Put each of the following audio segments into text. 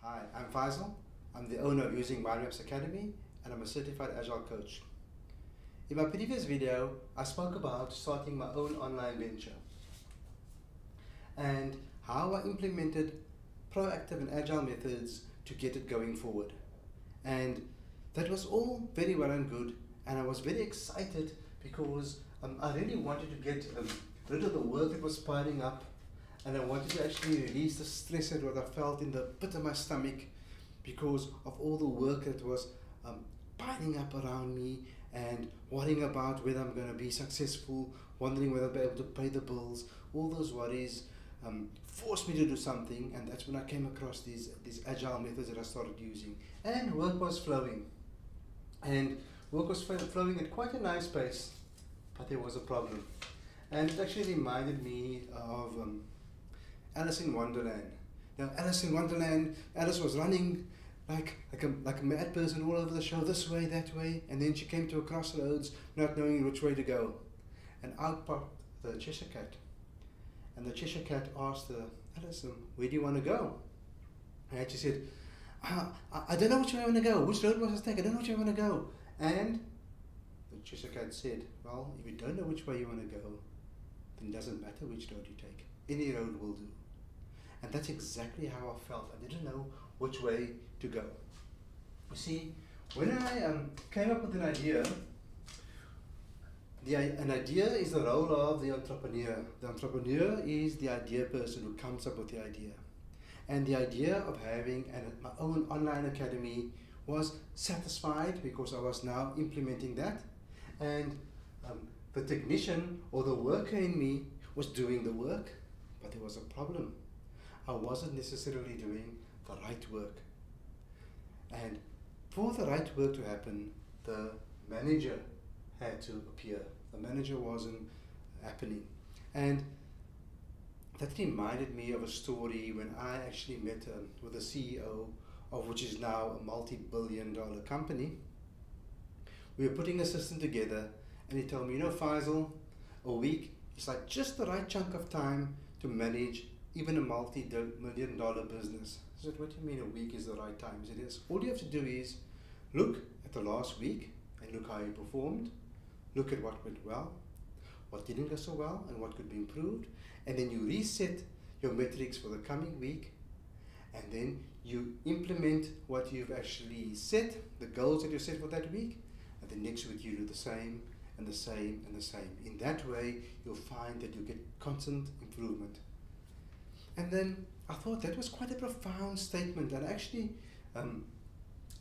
Hi, I'm Faisal. I'm the owner of Using Mind Maps Academy and I'm a certified Agile coach. In my previous video, I spoke about starting my own online venture and how I implemented proactive and agile methods to get it going forward. And that was all very well and good, and I was very excited because I really wanted to get rid of the work that was piling up, and I wanted to actually release the stress that I felt in the pit of my stomach because of all the work that was piling up around me, and worrying about whether I'm going to be successful, wondering whether I'll be able to pay the bills. All those worries forced me to do something, and that's when I came across these agile methods that I started using, and work was flowing. And work was flowing at quite a nice pace, but there was a problem. And it actually reminded me of Alice in Wonderland. Now, Alice in Wonderland, Alice was running like a mad person all over the show, this way, that way, and then she came to a crossroads, not knowing which way to go. And out popped the Cheshire Cat. And the Cheshire Cat asked her, Alice, where do you want to go? And she said, I don't know which way I want to go. Which road must I take? I don't know which way I want to go. And the Cheshire Cat said, well, if you don't know which way you want to go, then it doesn't matter which road you take. Any road will do. And that's exactly how I felt. I didn't know which way to go. You see, when I came up with an idea is the role of the entrepreneur. The entrepreneur is the idea person who comes up with the idea. And the idea of having my own online academy was satisfied because I was now implementing that. And the technician or the worker in me was doing the work, but there was a problem. I wasn't necessarily doing the right work. And for the right work to happen, the manager had to appear. The manager wasn't happening. And that reminded me of a story when I actually met with the CEO of which is now a multi-billion-dollar company. We were putting a system together, and he told me, Faisal, a week is like just the right chunk of time to manage even a multi-million-dollar business. I said, what do you mean a week is the right time? He said, yes, all you have to do is look at the last week and look how you performed, look at what went well, what didn't go so well, and what could be improved, and then you reset your metrics for the coming week, and then you implement what you've actually set, the goals that you set for that week, and the next week you do the same and the same and the same. In that way, you'll find that you get constant improvement. And then I thought that was quite a profound statement, and I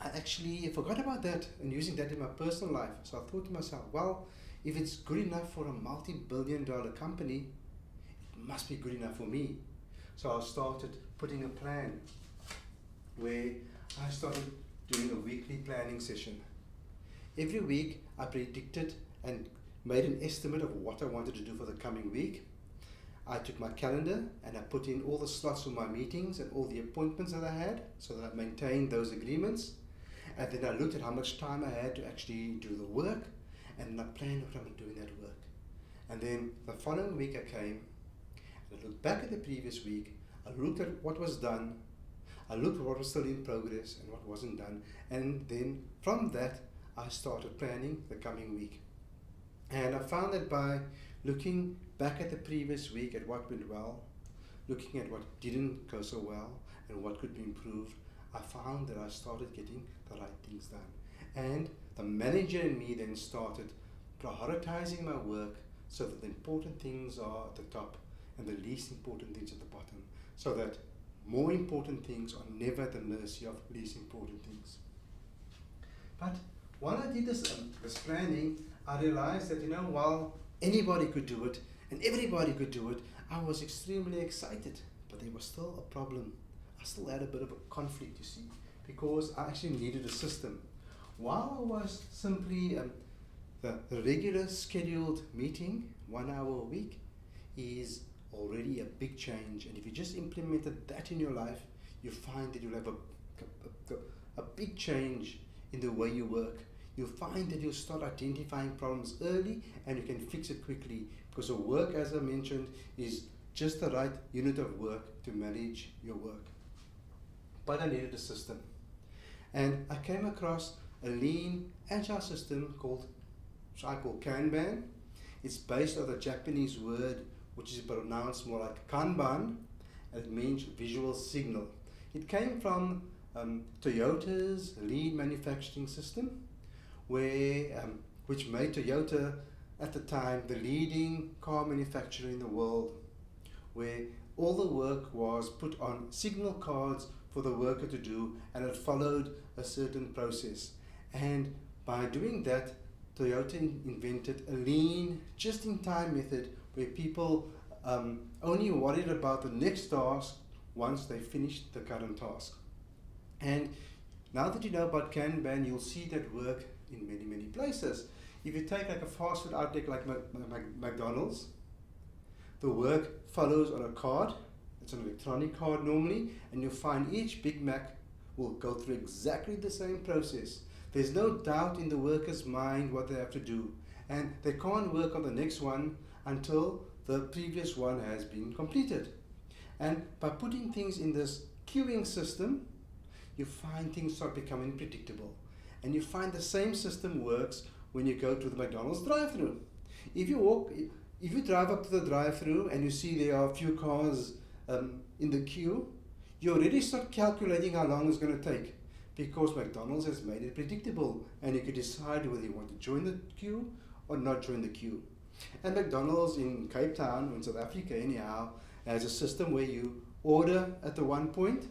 actually forgot about that and using that in my personal life. So I thought to myself, well, if it's good enough for a multi-billion-dollar company, it must be good enough for me. So I started putting a plan where I started doing a weekly planning session. Every week I predicted and made an estimate of what I wanted to do for the coming week. I took my calendar and I put in all the slots for my meetings and all the appointments that I had so that I maintained those agreements. And then I looked at how much time I had to actually do the work, and then I planned what I'm going to do in that work. And then the following week I came, and I looked back at the previous week, I looked at what was done, I looked at what was still in progress and what wasn't done, and then from that I started planning the coming week. And I found that by looking back at the previous week at what went well, looking at what didn't go so well and what could be improved, I found that I started getting the right things done. And the manager in me then started prioritizing my work so that the important things are at the top and the least important things at the bottom, so that more important things are never at the mercy of least important things. But while I did this planning, I realized that, while anybody could do it and everybody could do it, I was extremely excited, but there was still a problem. I still had a bit of a conflict, you see, because I actually needed a system. While I was simply the regular scheduled meeting, 1 hour a week, is already a big change. And if you just implemented that in your life, you find that you'll have a big change in the way you work. You'll find that you'll start identifying problems early and you can fix it quickly, because the work, as I mentioned, is just the right unit of work to manage your work. but I needed a system. And I came across a lean, agile system which I call Kanban. It's based on the Japanese word, which is pronounced more like Kanban, and it means visual signal. It came from Toyota's lean manufacturing system, which made Toyota at the time the leading car manufacturer in the world, where all the work was put on signal cards for the worker to do, and it followed a certain process. And by doing that, Toyota invented a lean, just-in-time method where people only worried about the next task once they finished the current task. And now that you know about Kanban, you'll see that work in many, many places. If you take like a fast food outlet like McDonald's, the work follows on a card. It's an electronic card normally, and you'll find each Big Mac will go through exactly the same process. There's no doubt in the worker's mind what they have to do, and they can't work on the next one until the previous one has been completed. And by putting things in this queuing system, you find things start becoming predictable. And you find the same system works when you go to the McDonald's drive-thru. If you drive up to the drive-thru and you see there are a few cars in the queue, you already start calculating how long it's going to take, because McDonald's has made it predictable, and you can decide whether you want to join the queue or not join the queue. And McDonald's in Cape Town, or in South Africa anyhow, has a system where you order at the one point,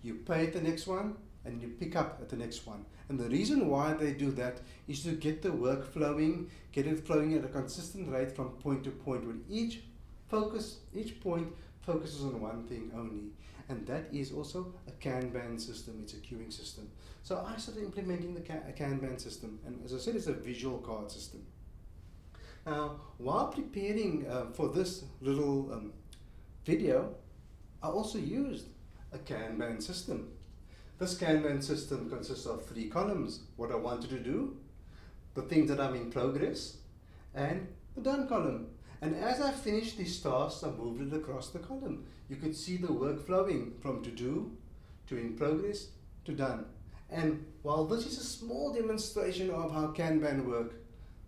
you pay at the next one, and you pick up at the next one. And the reason why they do that is to get the work flowing, get it flowing at a consistent rate from point to point, where each point focuses on one thing only. And that is also a Kanban system. It's a queuing system. So I started implementing the Kanban system, and as I said, it's a visual card system. Now, while preparing for this little video, I also used a Kanban system. This Kanban system consists of 3 columns: what I wanted to do, the things that I'm in progress, and the done column. And as I finished these tasks, I moved it across the column. You could see the work flowing from to do, to in progress, to done. And while this is a small demonstration of how Kanban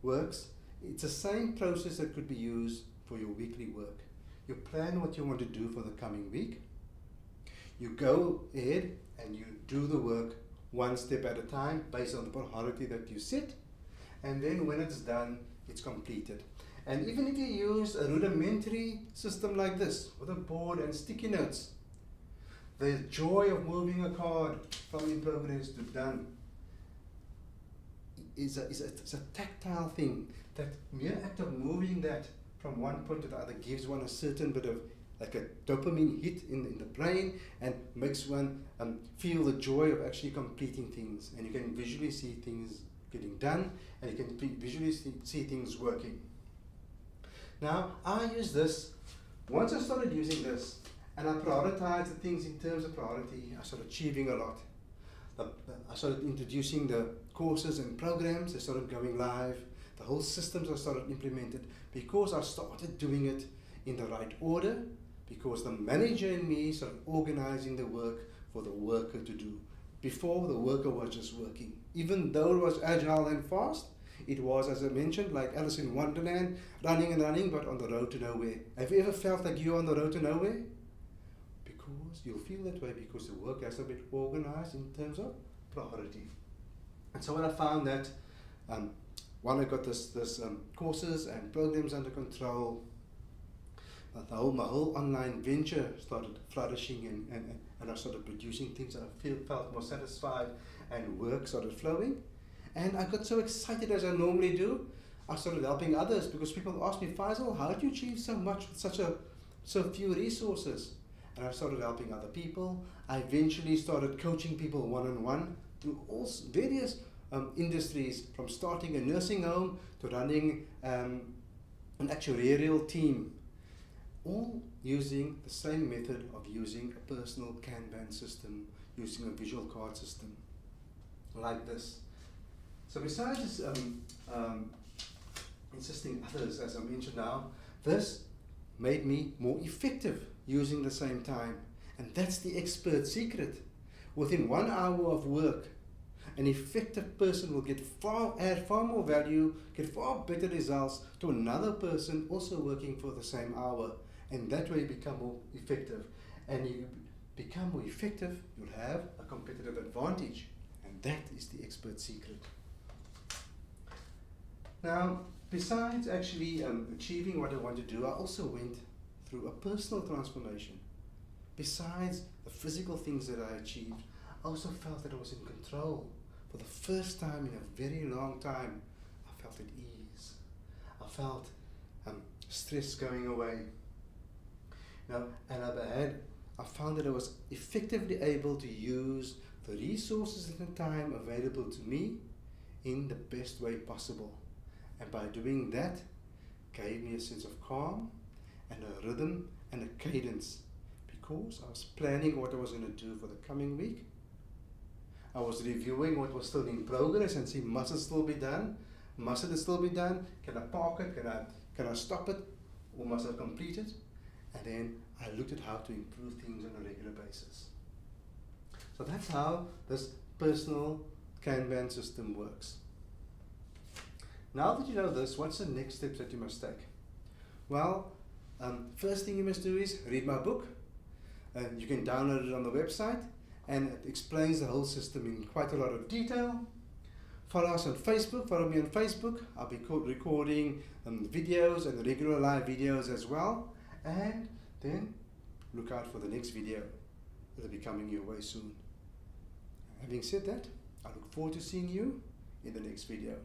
works, it's the same process that could be used for your weekly work. You plan what you want to do for the coming week. You go ahead and you do the work one step at a time based on the priority that you set. And then when it's done, it's completed. And even if you use a rudimentary system like this, with a board and sticky notes, the joy of moving a card from in progress to done is a tactile thing. That mere act of moving that from one point to the other gives one a certain bit of like a dopamine hit in the brain, and makes one feel the joy of actually completing things. And you can visually see things getting done, and you can visually see things working. Now, I use this. Once I started using this, and I prioritized the things in terms of priority, I started achieving a lot. I started introducing the courses and programs. They started going live. The whole systems I started implemented, because I started doing it in the right order, because the manager in me started organizing the work for the worker to do. Before, the worker was just working. Even though it was agile and fast, it was, as I mentioned, like Alice in Wonderland, running and running, but on the road to nowhere. Have you ever felt like you're on the road to nowhere? Because you'll feel that way, because the work has to be organized in terms of priority. And so when I found that, when I got this courses and programs under control, my whole online venture started flourishing, and I started producing things that I felt more satisfied, and work started flowing. And I got so excited, as I normally do. I started helping others, because people asked me, Faisal, how did you achieve so much with so few resources? And I started helping other people. I eventually started coaching people one-on-one through all various industries, from starting a nursing home to running an actuarial team, all using the same method of using a personal Kanban system, using a visual card system like this. So besides assisting others, as I mentioned now, this made me more effective using the same time. And that's the expert secret. Within 1 hour of work, an effective person will add far more value, get far better results to another person also working for the same hour. And that way you become more effective. And you become more effective, you'll have a competitive advantage. And that is the expert secret. Now, besides actually achieving what I want to do, I also went through a personal transformation. Besides the physical things that I achieved, I also felt that I was in control. For the first time in a very long time, I felt at ease. I felt stress going away. Now, and I found that I was effectively able to use the resources and the time available to me in the best way possible. And by doing that, gave me a sense of calm and a rhythm and a cadence, because I was planning what I was going to do for the coming week. I was reviewing what was still in progress and see, must it still be done? Must it still be done? Can I park it? Can I stop it? Or must I complete it? And then I looked at how to improve things on a regular basis. So that's how this personal Kanban system works. Now that you know this, what's the next steps that you must take? Well, first thing you must do is read my book. You can download it on the website, and it explains the whole system in quite a lot of detail. Follow us on Facebook. Follow me on Facebook. I'll be recording videos and regular live videos as well. And then look out for the next video. It'll be coming your way soon. Having said that, I look forward to seeing you in the next video.